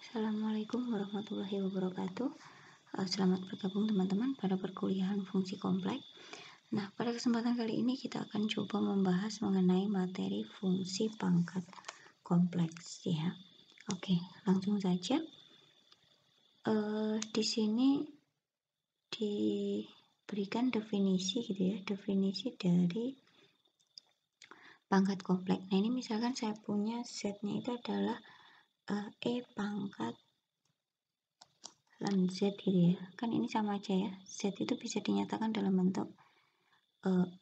Assalamualaikum warahmatullahi wabarakatuh. Selamat bergabung teman-teman pada perkuliahan fungsi kompleks. Nah, pada kesempatan kali ini kita akan coba membahas mengenai materi fungsi pangkat kompleks ya. Oke, langsung saja. Di sini diberikan definisi gitu ya, definisi dari pangkat kompleks. Nah, ini misalkan saya punya setnya itu adalah E pangkat lan Z gitu ya, kan ini sama aja ya, Z itu bisa dinyatakan dalam bentuk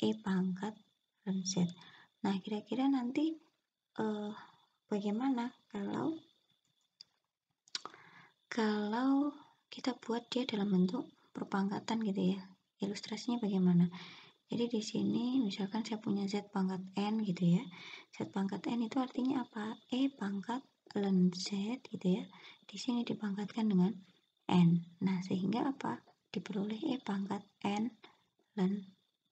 E pangkat lan Z. Nah, kira-kira nanti bagaimana kalau kita buat dia dalam bentuk perpangkatan gitu ya, ilustrasinya bagaimana. Jadi di sini misalkan saya punya Z pangkat N gitu ya, Z pangkat N itu artinya apa? E pangkat lan Z gitu ya, di sini dipangkatkan dengan N. Nah, sehingga apa? Diperoleh E pangkat N lan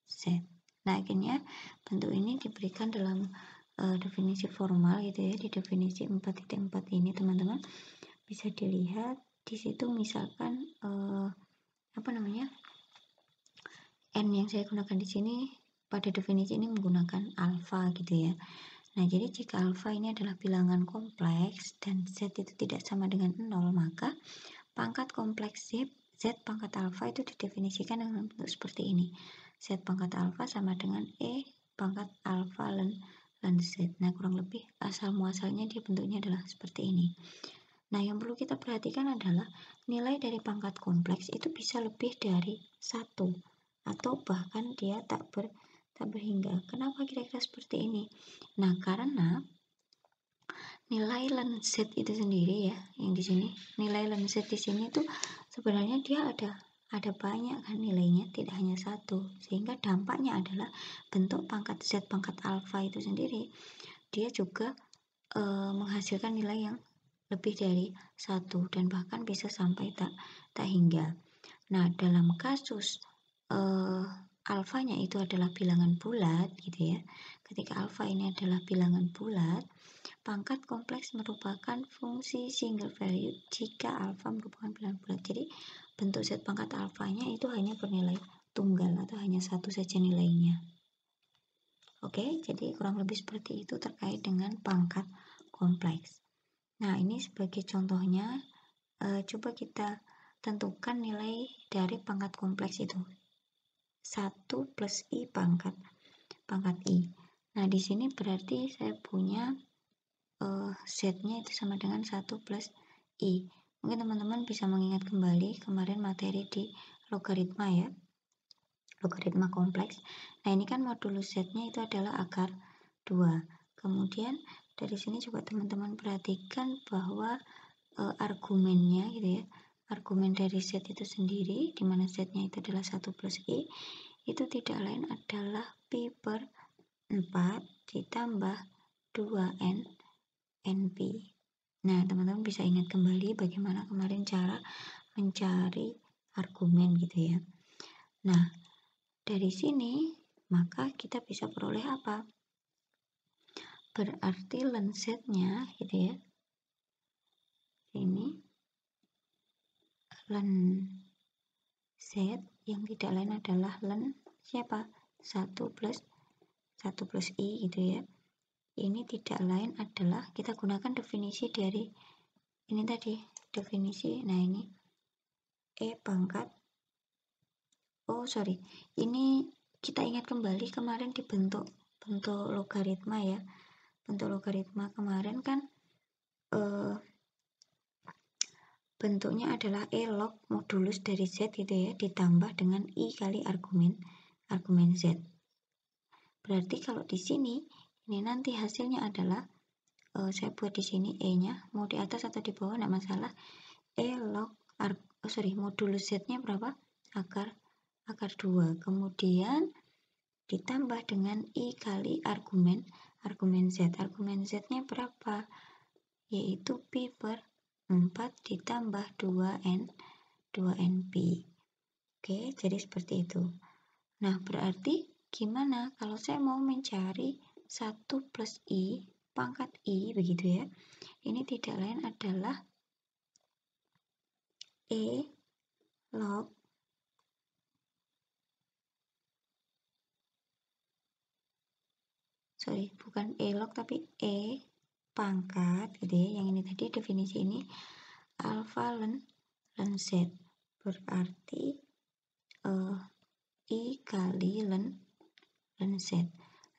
Z. Nah, akhirnya bentuk ini diberikan dalam definisi formal gitu ya, di definisi 4.4 ini teman-teman bisa dilihat di situ misalkan N yang saya gunakan di sini pada definisi ini menggunakan alfa gitu ya. Nah, jadi jika alfa ini adalah bilangan kompleks dan Z itu tidak sama dengan 0, maka pangkat kompleks Z pangkat alfa itu didefinisikan dengan bentuk seperti ini. Z pangkat alfa sama dengan E pangkat alfa lan Z. Nah, kurang lebih asal muasalnya dia bentuknya adalah seperti ini. Nah, yang perlu kita perhatikan adalah nilai dari pangkat kompleks itu bisa lebih dari 1 atau bahkan dia tak berhingga. Kenapa kira-kira seperti ini? Nah, karena nilai lan Z itu sendiri ya, yang di sini nilai lan Z di sini tuh sebenarnya dia ada banyak kan nilainya, tidak hanya satu, sehingga dampaknya adalah bentuk pangkat Z pangkat alfa itu sendiri dia juga menghasilkan nilai yang lebih dari satu dan bahkan bisa sampai tak hingga. Nah, dalam kasus alfanya itu adalah bilangan bulat gitu ya, ketika alfa ini adalah bilangan bulat, pangkat kompleks merupakan fungsi single value jika alfa merupakan bilangan bulat. Jadi bentuk Z pangkat alfanya itu hanya bernilai tunggal atau hanya satu saja nilainya. Oke, jadi kurang lebih seperti itu terkait dengan pangkat kompleks. Nah, ini sebagai contohnya, coba kita tentukan nilai dari pangkat kompleks itu. 1 plus I pangkat I. Nah, di sini berarti saya punya Z-nya itu sama dengan 1 plus I. Mungkin teman-teman bisa mengingat kembali kemarin materi di logaritma ya, logaritma kompleks. Nah, ini kan modulus Z-nya itu adalah akar 2. Kemudian dari sini coba teman-teman perhatikan bahwa argumennya gitu ya, argumen dari Z itu sendiri, di mana Z-nya itu adalah 1 plus I, itu tidak lain adalah Pi per 4 ditambah 2N NP. Nah, teman-teman bisa ingat kembali bagaimana kemarin cara mencari argumen gitu ya. Nah, dari sini maka kita bisa peroleh apa? Berarti lan Z-nya gitu ya, ini lan Z yang tidak lain adalah lan siapa? 1 plus I gitu ya. Ini tidak lain adalah, kita gunakan definisi dari ini tadi, definisi, nah ini E pangkat, ini kita ingat kembali kemarin di bentuk logaritma ya, bentuk logaritma kemarin kan bentuknya adalah E log modulus dari Z gitu ya, ditambah dengan I kali argumen Z. Berarti kalau di sini ini nanti hasilnya adalah saya buat di sini E-nya mau di atas atau di bawah enggak masalah. E log modulus Z-nya berapa? Akar 2. Kemudian ditambah dengan I kali argumen Z. Argumen Z-nya berapa? Yaitu Pi per 4 ditambah 2NP. Oke, jadi seperti itu. Nah, berarti gimana kalau saya mau mencari 1 plus I pangkat I begitu ya. Ini tidak lain adalah E log bukan E log tapi E pangkat gitu ya, yang ini tadi definisi ini alfa ln Z, berarti I kali ln Z.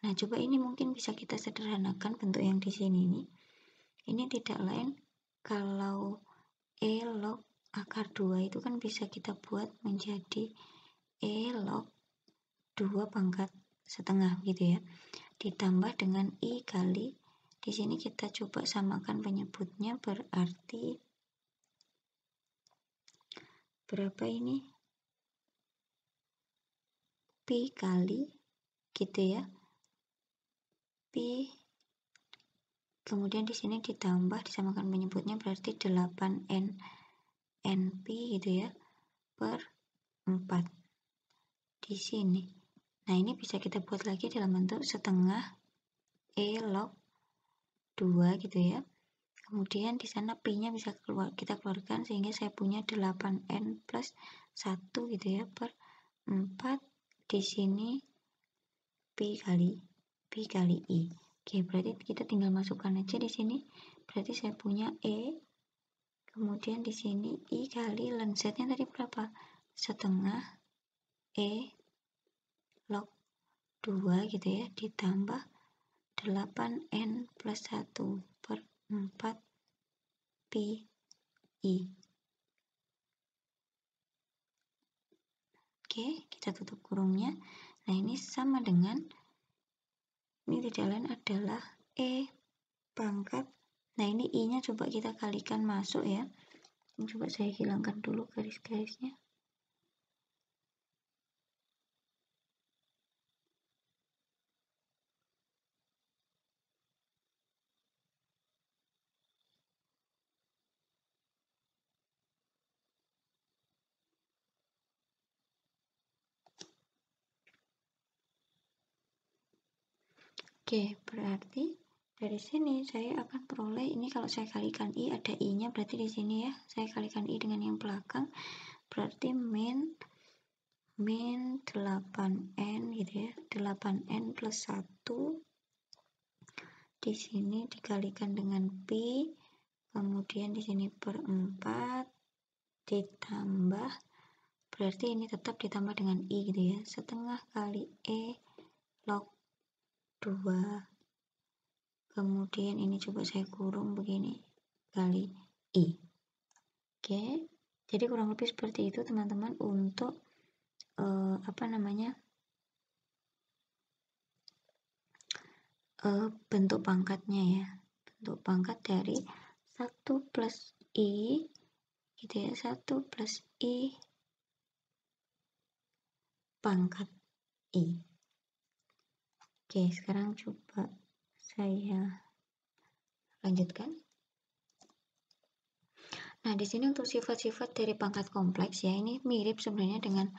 Nah, coba ini mungkin bisa kita sederhanakan bentuk yang di sini ini. Ini tidak lain kalau E log akar 2 itu kan bisa kita buat menjadi E log 2 pangkat setengah gitu ya. Ditambah dengan I kali, di sini kita coba samakan penyebutnya, berarti berapa ini? Pi kali gitu ya. Pi, kemudian di sini ditambah disamakan penyebutnya, berarti 8N NP gitu ya, per 4 di sini. Nah, ini bisa kita buat lagi dalam bentuk setengah E log 2 gitu ya. Kemudian di sana Pi-nya bisa kita keluarkan sehingga saya punya 8N plus 1 gitu ya, per 4 di sini Pi kali I. Oke, berarti kita tinggal masukkan aja di sini. Berarti saya punya E, kemudian di sini I kali ln Z-nya tadi berapa? Setengah E log 2 gitu ya, ditambah 8N plus 1 per 4 Pi I. Oke, kita tutup kurungnya. Nah, ini sama dengan, ini tidak lain adalah E pangkat. Nah, ini I-nya coba kita kalikan masuk ya. Ini coba saya hilangkan dulu garis-garisnya. Oke, berarti dari sini saya akan peroleh, ini kalau saya kalikan I, ada I-nya, berarti di sini ya, saya kalikan I dengan yang belakang, berarti min 8N gitu ya, 8N plus 1 di sini dikalikan dengan Pi, kemudian di sini per 4 ditambah, berarti ini tetap ditambah dengan I gitu ya, setengah kali E log 2, kemudian ini coba saya kurung begini, kali I. Oke, jadi kurang lebih seperti itu teman-teman untuk bentuk pangkatnya ya, bentuk pangkat dari 1 plus I gitu ya, 1 plus I pangkat I. Oke, sekarang coba saya lanjutkan. Nah, di sini untuk sifat-sifat dari pangkat kompleks ya, ini mirip sebenarnya dengan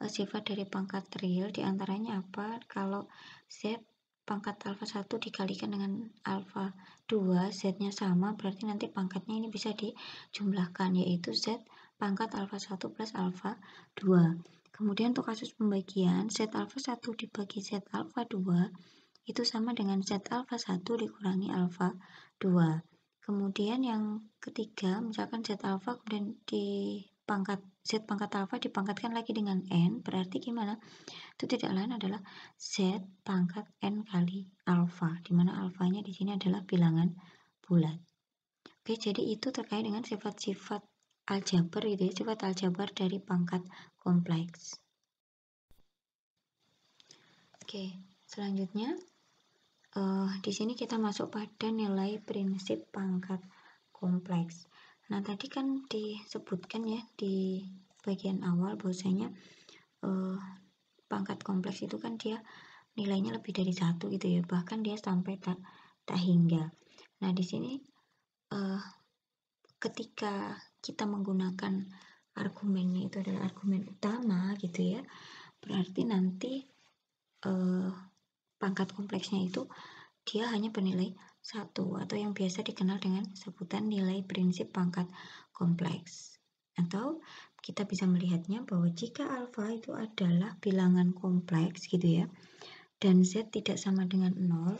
sifat dari pangkat real. Diantaranya apa? Kalau Z pangkat alfa 1 dikalikan dengan alfa 2, Z-nya sama, berarti nanti pangkatnya ini bisa dijumlahkan, yaitu Z pangkat alfa 1 plus alfa 2. Kemudian untuk kasus pembagian, Z alfa 1 dibagi Z alfa 2 itu sama dengan Z alfa 1 dikurangi alfa 2. Kemudian yang ketiga, misalkan Z alfa kemudian Z pangkat alfa dipangkatkan lagi dengan N, berarti gimana? Itu tidak lain adalah Z pangkat N kali alfa, dimana alfanya di sini adalah bilangan bulat. Oke, jadi itu terkait dengan sifat-sifat aljabar gitu ya, sifat aljabar dari pangkat kompleks. Oke, selanjutnya di sini kita masuk pada nilai prinsip pangkat kompleks. Nah, tadi kan disebutkan ya di bagian awal bahwasanya pangkat kompleks itu kan dia nilainya lebih dari 1 gitu ya, bahkan dia sampai tak hingga. Nah, di sini ketika kita menggunakan argumennya itu adalah argumen utama gitu ya, berarti nanti pangkat kompleksnya itu dia hanya bernilai 1 atau yang biasa dikenal dengan sebutan nilai prinsip pangkat kompleks. Atau kita bisa melihatnya bahwa jika alfa itu adalah bilangan kompleks gitu ya, dan Z tidak sama dengan 0,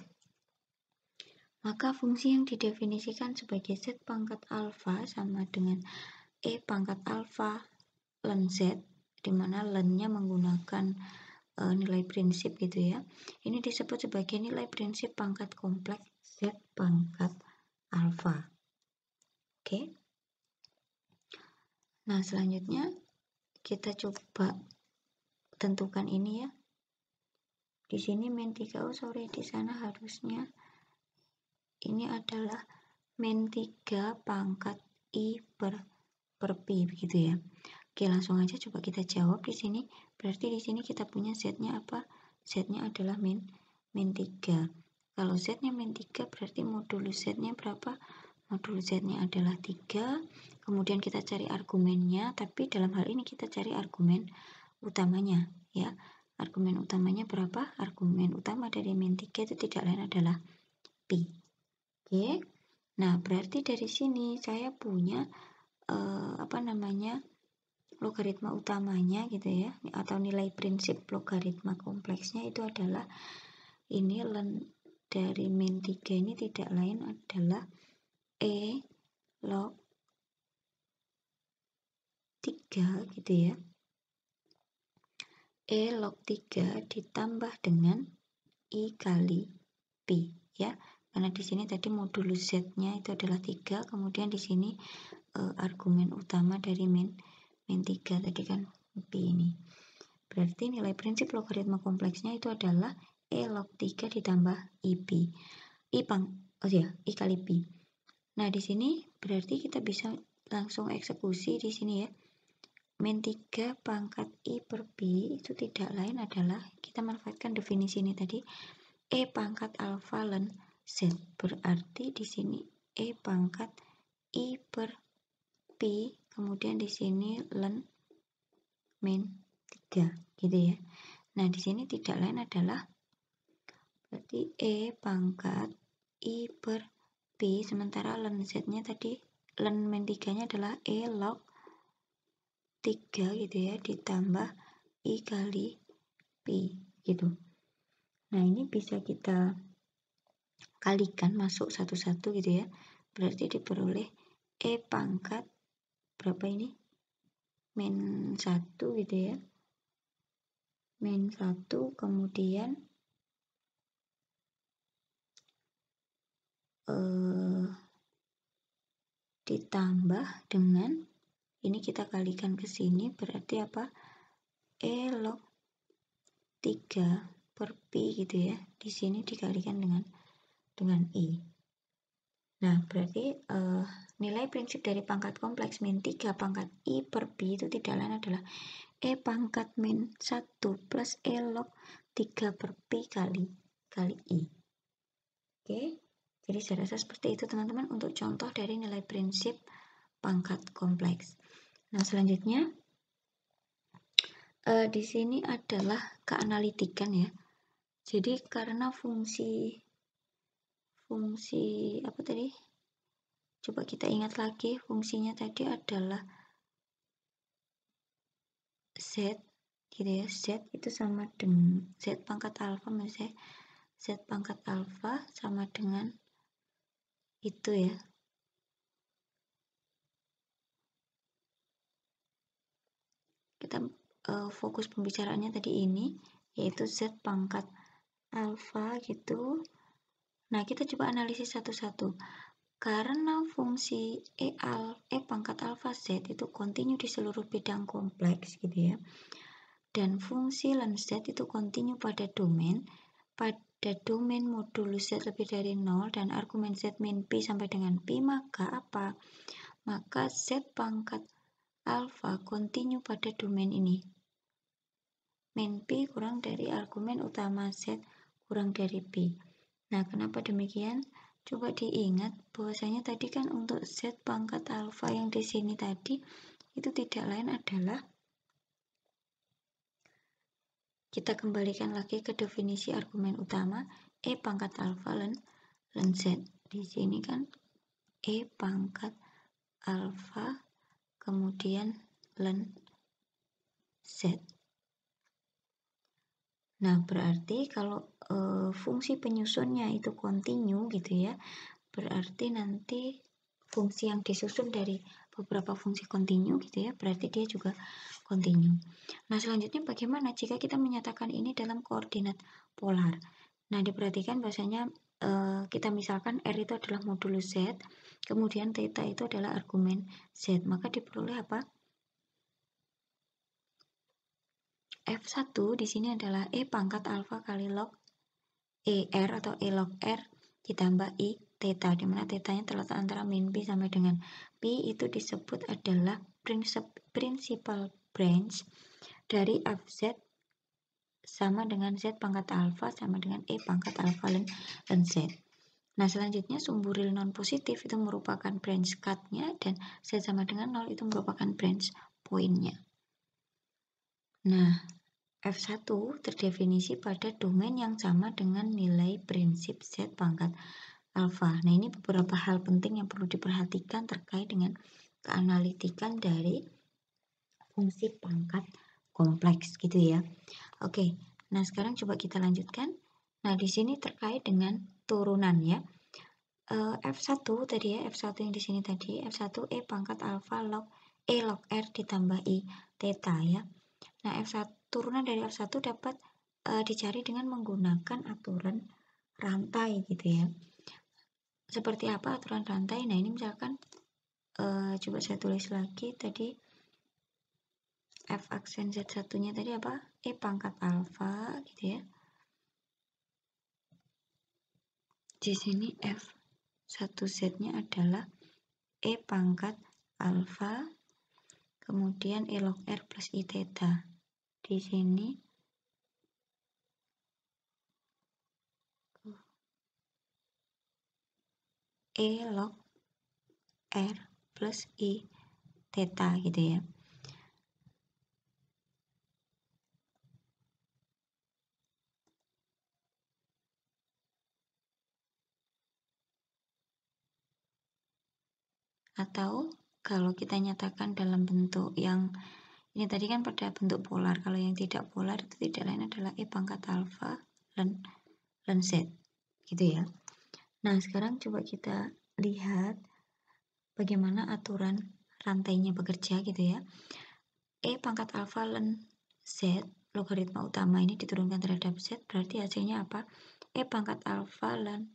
maka fungsi yang didefinisikan sebagai Z pangkat alfa sama dengan E pangkat alfa ln Z, di mana ln-nya menggunakan nilai prinsip gitu ya. Ini disebut sebagai nilai prinsip pangkat kompleks Z pangkat alfa. Oke. Nah, selanjutnya kita coba tentukan ini ya. Di sini min 3, oh sorry, di sana harusnya ini adalah min 3 pangkat I per Pi begitu ya. Oke, langsung aja coba kita jawab di sini. Berarti di sini kita punya Z-nya apa? Z-nya adalah min 3. Kalau Z-nya min 3 berarti modulus Z-nya berapa? Modulus Z-nya adalah 3. Kemudian kita cari argumennya, tapi dalam hal ini kita cari argumen utamanya ya. Argumen utamanya berapa? Argumen utama dari min 3 itu tidak lain adalah Pi. Oke. Nah, berarti dari sini saya punya logaritma utamanya gitu ya, atau nilai prinsip logaritma kompleksnya itu adalah ini ln dari min 3 ini tidak lain adalah E log 3 gitu ya. E log 3 ditambah dengan I kali Pi ya. Karena di sini tadi modulus Z-nya itu adalah 3, kemudian di sini argumen utama dari min 3 tadi kan Pi ini. Berarti nilai prinsip logaritma kompleksnya itu adalah E log 3 ditambah I kali Pi. Nah, di sini berarti kita bisa langsung eksekusi di sini ya. Min 3 pangkat I per Pi itu tidak lain adalah kita manfaatkan definisi ini tadi, E pangkat alfa ln Z. Berarti di sini E pangkat I per Pi, kemudian di sini ln min 3 gitu ya. Nah, di sini tidak lain adalah berarti E pangkat I per Pi, sementara ln Z-nya tadi, ln min 3-nya adalah E log 3 gitu ya, ditambah I kali Pi gitu. Nah, ini bisa kita kalikan masuk satu-satu gitu ya. Berarti diperoleh E pangkat berapa ini? Min 1 gitu ya. Min 1 kemudian ditambah dengan ini kita kalikan ke sini berarti apa? E log 3 per Pi gitu ya. Di sini dikalikan dengan I. Nah, berarti nilai prinsip dari pangkat kompleks min 3 pangkat I per Pi itu tidak lain adalah E pangkat min 1 plus E log 3 per Pi kali I. Oke, jadi saya rasa seperti itu teman-teman untuk contoh dari nilai prinsip pangkat kompleks. Nah, selanjutnya di sini adalah keanalitikan ya. Jadi karena fungsi apa tadi? Coba kita ingat lagi, fungsinya tadi adalah Z gitu ya. Z itu sama dengan Z pangkat alfa, misalnya Z pangkat alfa sama dengan itu ya. Kita fokus pembicaraannya tadi ini, yaitu Z pangkat alfa gitu. Nah, kita coba analisis satu-satu. Karena fungsi E pangkat alfa Z itu kontinu di seluruh bidang kompleks gitu ya. Dan fungsi ln Z itu kontinu pada domain modulus Z lebih dari 0 dan argumen Z min Pi sampai dengan Pi, maka apa? Maka Z pangkat alfa kontinu pada domain ini. Min Pi kurang dari argumen utama Z kurang dari Pi. Nah, kenapa demikian? Coba diingat bahwasanya tadi kan untuk Z pangkat alfa yang di sini tadi itu tidak lain adalah, kita kembalikan lagi ke definisi argumen utama E pangkat alfa ln Z. Di sini kan E pangkat alfa kemudian len Z. Nah, berarti kalau fungsi penyusunnya itu kontinu gitu ya, berarti nanti fungsi yang disusun dari beberapa fungsi kontinu gitu ya, berarti dia juga kontinu. Nah, selanjutnya bagaimana jika kita menyatakan ini dalam koordinat polar? Nah, diperhatikan bahwasanya kita misalkan R itu adalah modulus Z, kemudian theta itu adalah argumen Z, maka diperoleh apa? F1 di sini adalah E pangkat alfa kali log ER atau E log R ditambah I theta, di mana tetanya terletak antara min P sampai dengan P, itu disebut adalah principal branch dari Fz sama dengan Z pangkat alfa sama dengan E pangkat alfa dan Z. Nah, selanjutnya sumbu real non positif itu merupakan branch cut-nya, dan Z sama dengan 0 itu merupakan branch point-nya. Nah, F1 terdefinisi pada domain yang sama dengan nilai prinsip Z pangkat alfa. Nah, ini beberapa hal penting yang perlu diperhatikan terkait dengan keanalitikan dari fungsi pangkat kompleks gitu ya. Oke, nah sekarang coba kita lanjutkan. Nah, di sini terkait dengan turunan ya. F1 tadi ya, F1 yang di sini tadi, F1 E pangkat alfa log E log R ditambah I theta ya. Nah, F1 turunan dari F1 dapat dicari dengan menggunakan aturan rantai gitu ya. Seperti apa aturan rantai? Nah, ini misalkan coba saya tulis lagi tadi, F aksen Z1-nya tadi apa? E pangkat alfa gitu ya. Di sini F1Z-nya adalah E pangkat alfa, kemudian E log R plus I theta. Di sini E log R plus I theta gitu ya. Atau kalau kita nyatakan dalam bentuk yang ini tadi kan pada bentuk polar, kalau yang tidak polar itu tidak lain adalah E pangkat alfa dan Z gitu ya. Nah, sekarang coba kita lihat bagaimana aturan rantainya bekerja gitu ya. E pangkat alfa ln Z, logaritma utama ini diturunkan terhadap Z, berarti hasilnya apa? E pangkat alfa ln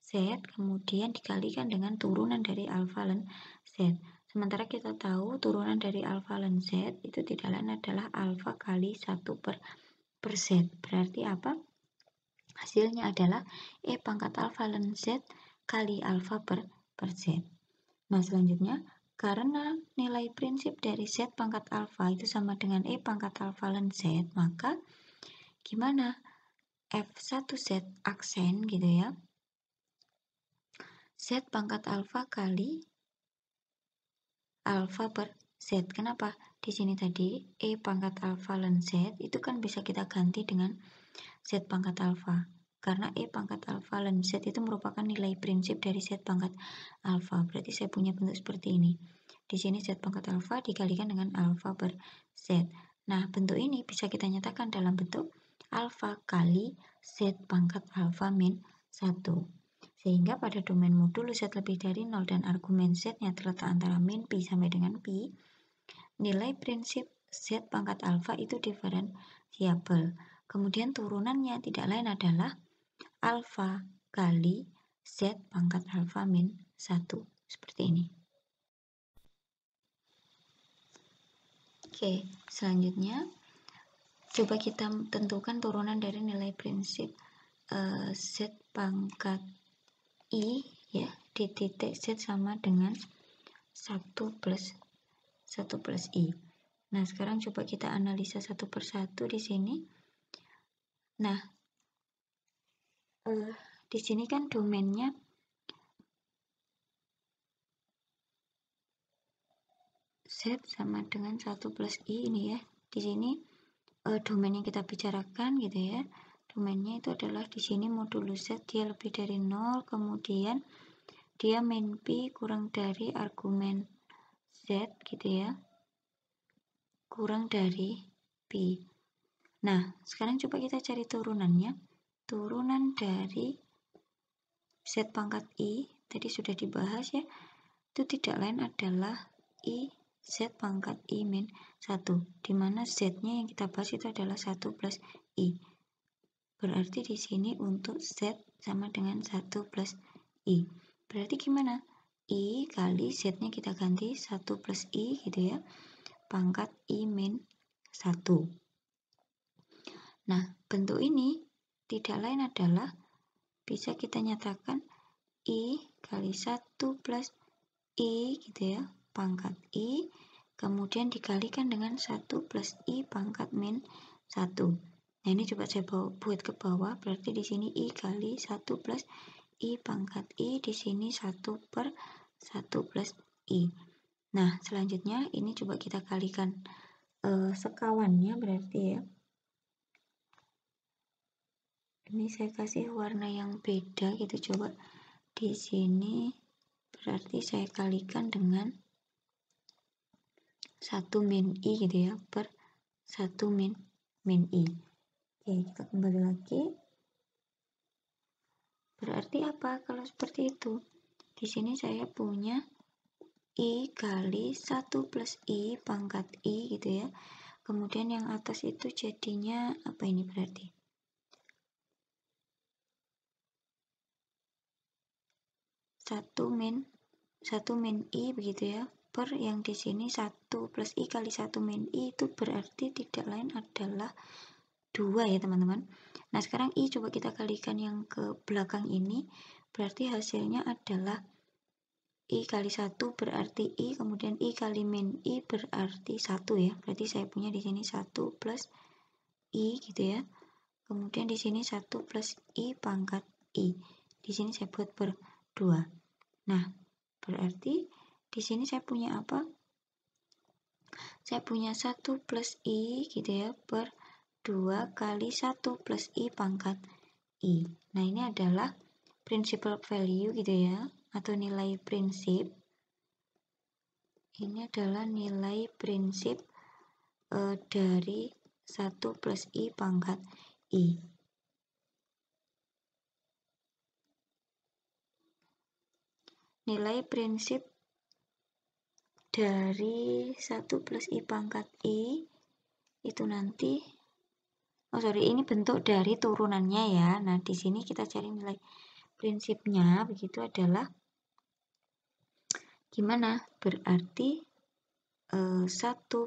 Z kemudian dikalikan dengan turunan dari alfa ln Z. Sementara kita tahu turunan dari alfa ln Z itu tidak lain adalah alfa kali 1 per Z. Berarti apa? Hasilnya adalah E pangkat alfa ln Z kali alfa per Z. Nah, selanjutnya, karena nilai prinsip dari Z pangkat alfa itu sama dengan E pangkat alfa ln Z, maka gimana? F1Z aksen gitu ya. Z pangkat alfa kali alfa per Z. Kenapa? Di sini tadi E pangkat alfa ln Z itu kan bisa kita ganti dengan Z pangkat alfa. Karena E pangkat alfa ln Z itu merupakan nilai prinsip dari Z pangkat alfa. Berarti saya punya bentuk seperti ini. Di sini Z pangkat alfa dikalikan dengan alfa per Z. Nah, bentuk ini bisa kita nyatakan dalam bentuk alfa kali Z pangkat alfa min 1. Sehingga pada domain modulus Z lebih dari 0 dan argumen Z-nya terletak antara min Pi sampai dengan Pi, nilai prinsip Z pangkat alfa itu diferensiabel. Kemudian turunannya tidak lain adalah alfa kali Z pangkat alfa min 1. Seperti ini. Oke, selanjutnya coba kita tentukan turunan dari nilai prinsip Z pangkat I ya di titik Z sama dengan 1 plus I. Nah, sekarang coba kita analisa satu persatu di sini. Nah, di sini kan domainnya Z sama dengan 1 plus I ini ya. Di sini domain yang kita bicarakan gitu ya. Domainnya itu adalah di sini modulus Z dia lebih dari 0, kemudian dia min Pi kurang dari argumen Z gitu ya, kurang dari Pi. Nah, sekarang coba kita cari turunannya. Turunan dari Z pangkat I, tadi sudah dibahas ya, itu tidak lain adalah I Z pangkat I min 1, dimana Z-nya yang kita bahas itu adalah 1 plus I. Berarti di sini untuk Z sama dengan 1 plus I. Berarti gimana? I kali Z-nya kita ganti 1 plus I gitu ya, pangkat I min 1. Nah, bentuk ini tidak lain adalah bisa kita nyatakan I kali 1 plus I gitu ya, pangkat I, kemudian dikalikan dengan 1 plus I pangkat min 1. Nah, ini coba saya buat ke bawah, berarti di sini I kali 1 plus I pangkat I, di sini 1 per 1 plus I. Nah, selanjutnya ini coba kita kalikan sekawannya berarti ya. Ini saya kasih warna yang beda gitu, coba di sini berarti saya kalikan dengan 1 min I gitu ya, per 1 min I. Oke, kita kembali lagi. Berarti apa kalau seperti itu? Di sini saya punya I kali 1 plus I pangkat I gitu ya. Kemudian yang atas itu jadinya apa ini berarti? 1 min I begitu ya, per yang di sini 1 plus I kali 1 min I, itu berarti tidak lain adalah 2 ya teman-teman. Nah, sekarang I coba kita kalikan yang ke belakang ini, berarti hasilnya adalah I kali 1 berarti I, kemudian I kali min I berarti 1 ya. Berarti saya punya di sini 1 plus I gitu ya. Kemudian di sini 1 plus I pangkat I. Di sini saya buat per 2. Nah, berarti di sini saya punya apa? Saya punya 1 plus I gitu ya, per 2 kali 1 plus I pangkat I. Nah, ini adalah principal value gitu ya, atau nilai prinsip. Ini adalah nilai prinsip dari 1 plus I pangkat I. Nilai prinsip dari 1 plus I pangkat I itu nanti, ini bentuk dari turunannya ya. Nah, di sini kita cari nilai prinsipnya, begitu adalah gimana? Berarti 1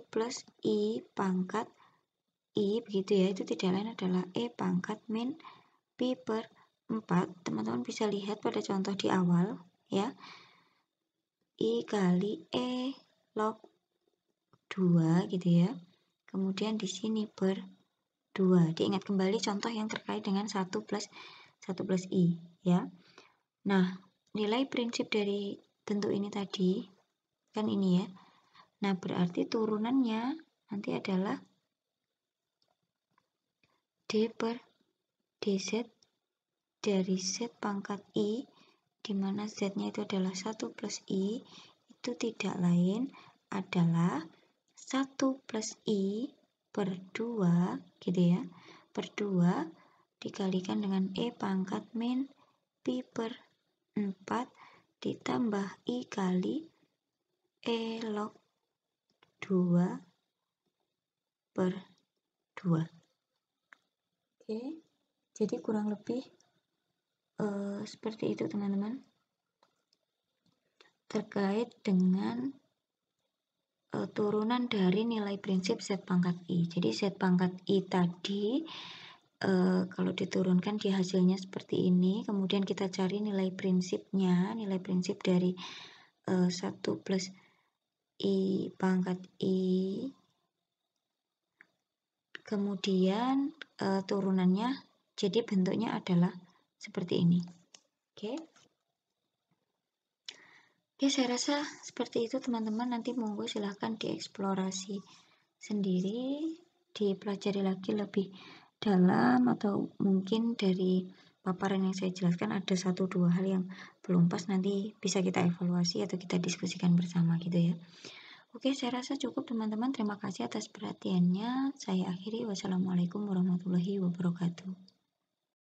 plus I pangkat I begitu ya, itu tidak lain adalah E pangkat min Pi per 4. Teman-teman bisa lihat pada contoh di awal ya, I kali E log 2 gitu ya, kemudian di sini per 2. Diingat kembali contoh yang terkait dengan 1 plus I ya. Nah, nilai prinsip dari bentuk ini tadi kan ini ya. Nah, berarti turunannya nanti adalah D per dz dari Z pangkat I, di mana Z-nya itu adalah 1 plus I, itu tidak lain adalah 1 plus I per 2 gitu ya, per 2 dikalikan dengan E pangkat min Pi per 4 ditambah I kali E log 2 per 2. Oke, jadi kurang lebih seperti itu teman-teman, terkait dengan turunan dari nilai prinsip Z pangkat I. Jadi Z pangkat I tadi kalau diturunkan di hasilnya seperti ini, kemudian kita cari nilai prinsipnya, nilai prinsip dari 1 plus I pangkat I, kemudian turunannya, jadi bentuknya adalah seperti ini. Oke. Oke, saya rasa seperti itu teman-teman. Nanti monggo silahkan dieksplorasi sendiri, dipelajari lagi lebih dalam, atau mungkin dari paparan yang saya jelaskan ada 1-2 hal yang belum pas, nanti bisa kita evaluasi atau kita diskusikan bersama gitu ya. Oke, saya rasa cukup teman-teman. Terima kasih atas perhatiannya. Saya akhiri. Wassalamualaikum warahmatullahi wabarakatuh.